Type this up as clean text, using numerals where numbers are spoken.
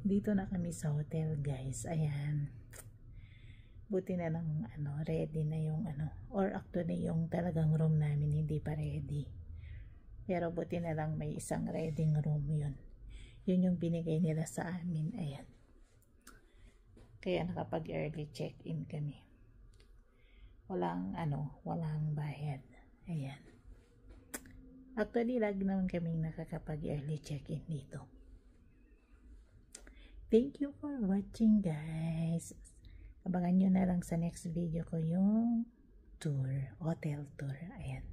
Dito na kami sa hotel, guys. Ayan. Buti na lang ready na yung or actually yung talagang room namin hindi pa ready. Pero buti na lang may isang ready room yun. Yun yung binigay nila sa amin. Ayan. Kaya nakapag early check-in kami. Walang walang bayad. Ayan. Actually, lagi naman kaming nakakapag early check-in dito. Thank you for watching, guys. Abangan nyo na lang sa next video ko yung tour, hotel tour. Ayan.